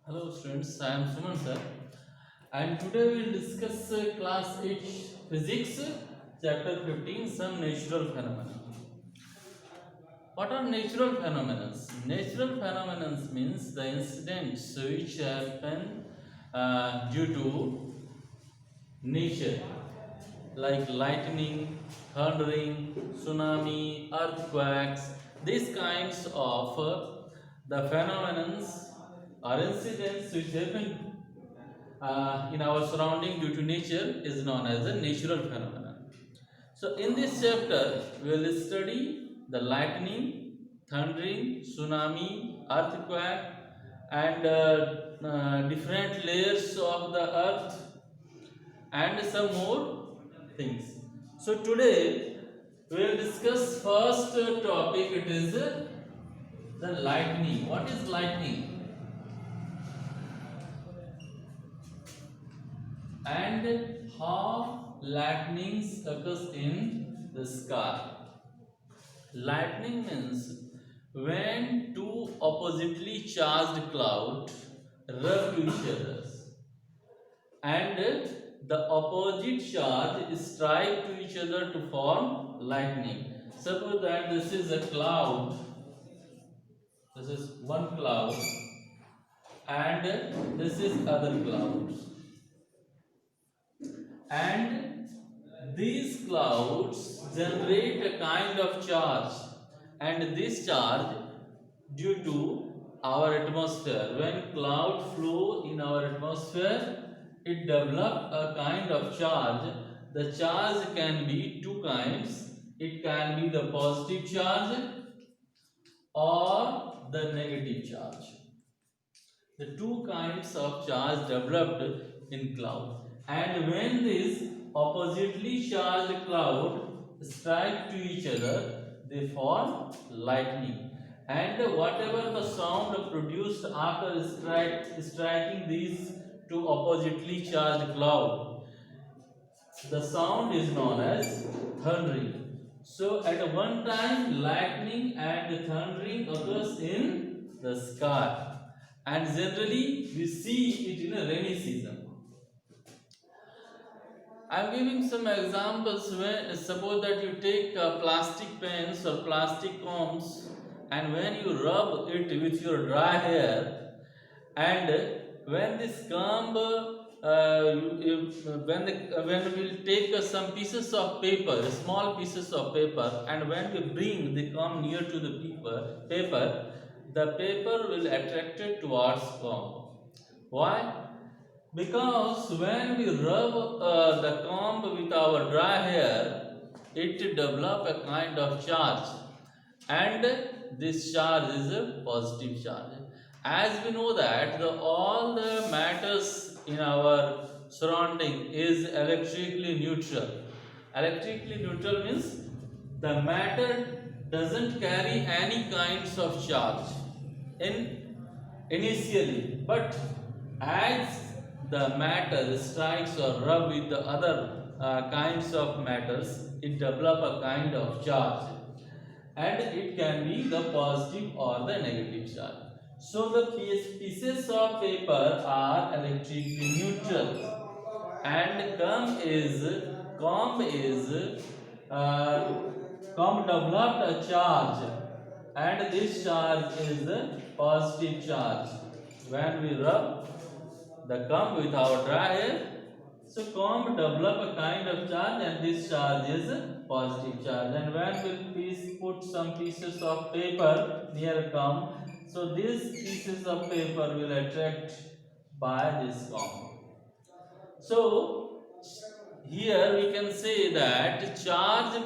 Hello students, I am Suman sir, and today we will discuss class 8 physics chapter 15, some natural phenomena. What are natural phenomena? Natural phenomena means the incidents which happen due to nature, like lightning, thundering, tsunami, earthquakes. These kinds of the phenomena or incidents which happen in our surrounding due to nature is known as a natural phenomenon. So in this chapter, we will study the lightning, thundering, tsunami, earthquake, and different layers of the earth and some more things. So today we will discuss first topic. It is the lightning. What is lightning? And how lightnings occurs in the sky. Lightning means when two oppositely charged clouds rub to each other and the opposite charge strike to each other to form lightning. Suppose that this is a cloud, this is one cloud, and this is other cloud, and these clouds generate a kind of charge, and this charge due to our atmosphere, when cloud flow in our atmosphere, it develop a kind of charge. The charge can be two kinds. It can be the positive charge or the negative charge. The two kinds of charge developed in cloud, and when these oppositely charged cloud strike to each other, they form lightning, and whatever the sound produced after striking these two oppositely charged cloud, the sound is known as thundering. So at one time lightning and thundering occurs in the sky, and generally we see it in a rainy season. I am giving some examples. When suppose that you take plastic pens or plastic combs, and when you rub it with your dry hair, and when this comb when we will take some pieces of paper, small pieces of paper, and when we bring the comb near to the paper, the paper will attract it towards comb. Why? Because when we rub the comb with our dry hair, it develop a kind of charge, and this charge is a positive charge. As we know that all the matters in our surrounding is electrically neutral. Electrically neutral means the matter doesn't carry any kinds of charge in initially, but as the matter strikes or rub with the other kinds of matters, it develop a kind of charge, and it can be the positive or the negative charge. So the pieces of paper are electrically neutral, and uh, comb developed a charge, and this charge is a positive charge. When we rub the comb with our dry hair, so comb develop a kind of charge, and this charge is a positive charge. And when we put some pieces of paper near comb, so these pieces of paper will attract by this comb. So here we can say that charge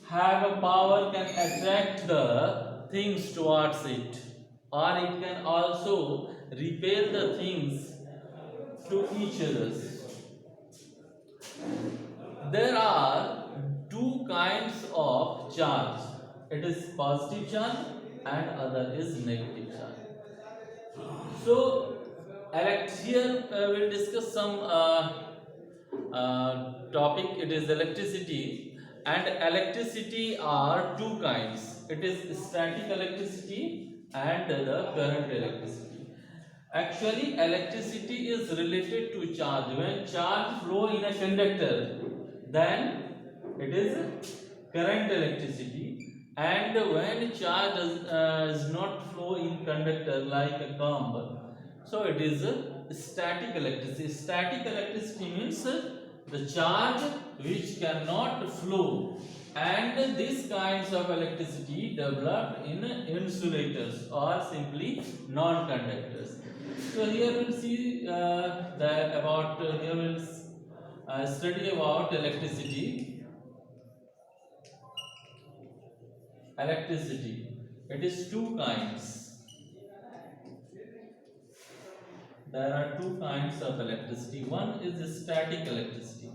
have a power, can attract the things towards it, or it can also repel the things to each other. There are two kinds of charge. It is positive charge and other is negative charge. So here we'll discuss some topic. It is electricity, and electricity are two kinds. It is static electricity and the current electricity. Actually, electricity is related to charge. When charge flow in a conductor, then it is current electricity. And when charge does not flow in conductor like a comb, so it is static electricity. Static electricity means the charge which cannot flow, and these kinds of electricity developed in insulators or simply non-conductors. So here we'll see that about here we'll study about electricity. Electricity. It is two kinds. There are two kinds of electricity. One is static electricity,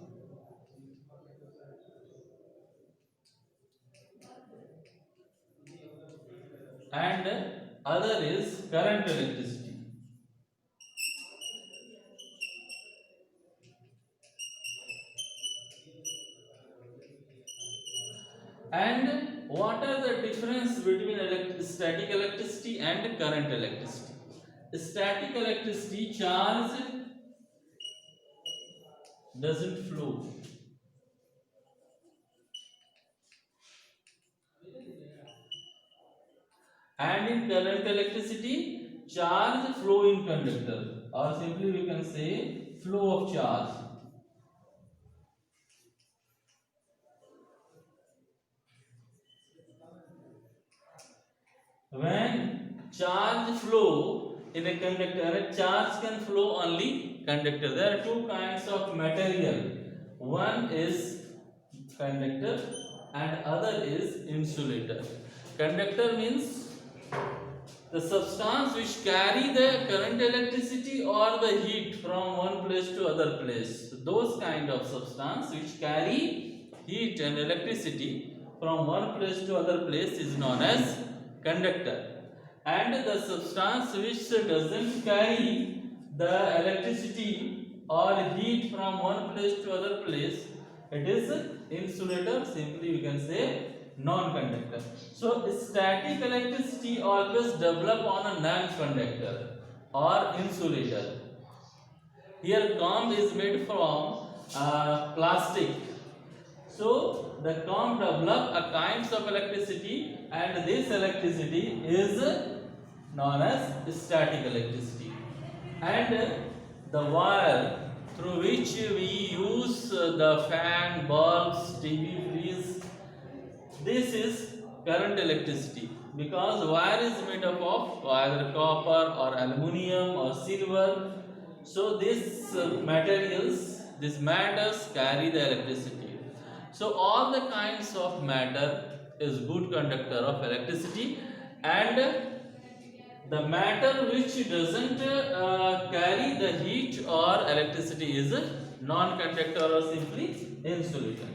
and other is current electricity. And what are the difference between static electricity and current electricity? Static electricity charge doesn't flow, and in current electricity charge flow in conductor, or simply we can say flow of charge. When charge flow in a conductor, charge can flow only conductor. There are two kinds of material. One is conductor and other is insulator. Conductor means the substance which carry the current electricity or the heat from one place to other place. Those kind of substance which carry heat and electricity from one place to other place is known as conductor. And the substance which doesn't carry the electricity or heat from one place to other place, it is insulator. Simply we can say non-conductor. So static electricity always develop on a non-conductor or insulator. Here comb is made from plastic. So the comb develop a kinds of electricity, and this electricity is known as static electricity. And the wire through which we use the fan, bulbs, TV, fridge, this is current electricity, because wire is made up of either copper or aluminium or silver. So these materials, these matters carry the electricity. So all the kinds of matter is good conductor of electricity, and the matter which doesn't carry the heat or electricity is a non-conductor or simply insulator.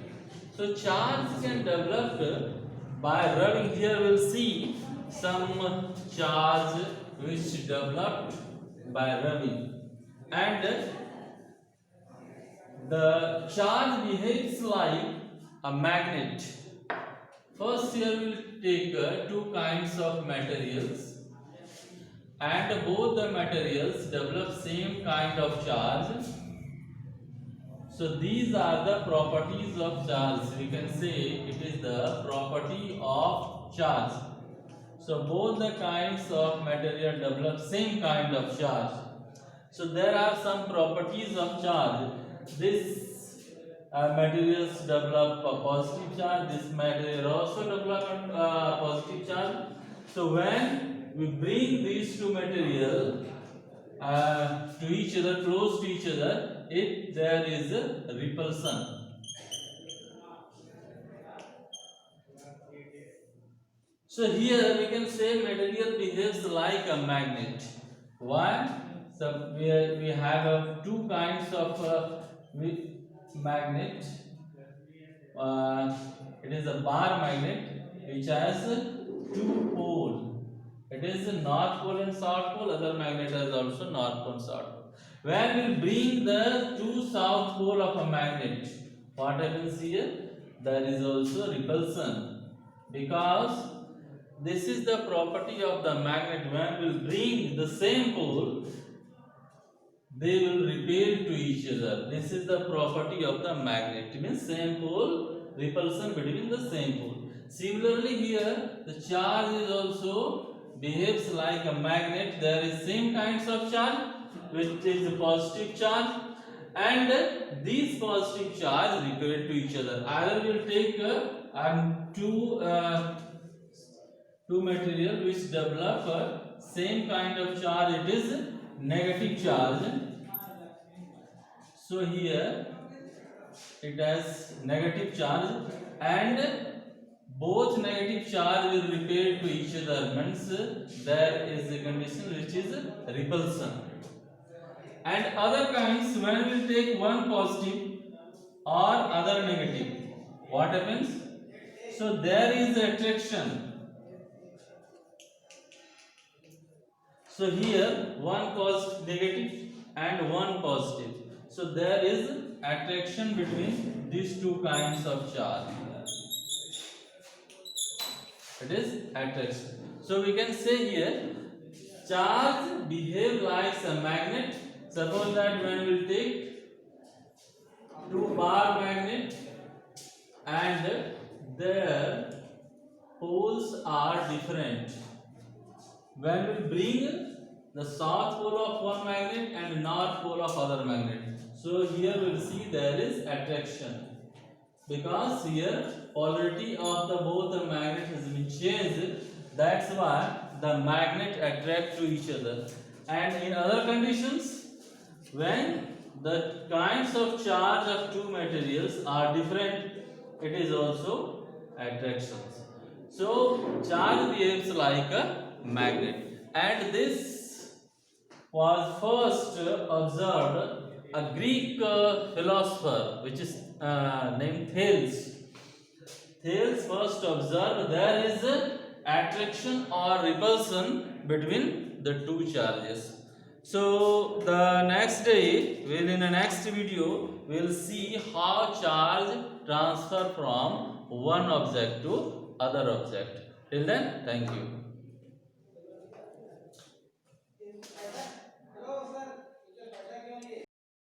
So charge can develop by rubbing. Here we'll see some charge which developed by rubbing, and the charge behaves like a magnet. First here we'll take two kinds of materials, and both the materials develop same kind of charge. So these are the properties of charge. We can say it is the property of charge. So both the kinds of material develop same kind of charge. So there are some properties of charge. This materials develop a positive charge. This material also develop a positive charge. So when we bring these two materials to each other, close to each other, there is a repulsion. So here we can say material behaves like a magnet. Why? So we have two kinds of magnet. It is a bar magnet which has two poles. It is a north pole and south pole. Other magnet has also north pole and south pole. When we bring the two south pole of a magnet, what happens here? There is also repulsion, because this is the property of the magnet. When we bring the same pole, they will repel to each other. This is the property of the magnet. It means same pole, repulsion between the same pole. Similarly here, the charge is also behaves like a magnet. There is same kinds of charge, which is a positive charge, and these positive charge repel to each other. Either will take two material which develop same kind of charge. It is negative charge. So here it has negative charge, and both negative charge will repel to each other. Means there is a condition which is repulsion. And other kinds, when we take one positive or other negative, what happens? So there is attraction. So here one negative and one positive. So there is attraction between these two kinds of charge. It is attraction. So we can say here, charge behave like a magnet. Suppose that when we take two bar magnet and their poles are different. When we bring the south pole of one magnet and north pole of other magnet, so here we will see there is attraction, because here polarity of the both the magnet has been changed. That's why the magnet attract to each other. And in other conditions, when the kinds of charge of two materials are different, it is also attractions. So charge behaves like a magnet, and this was first observed a Greek philosopher which is named Thales. Thales first observed there is attraction or repulsion between the two charges. So the next day, in the next video, we will see how charge transfer from one object to other object. Till then, thank you.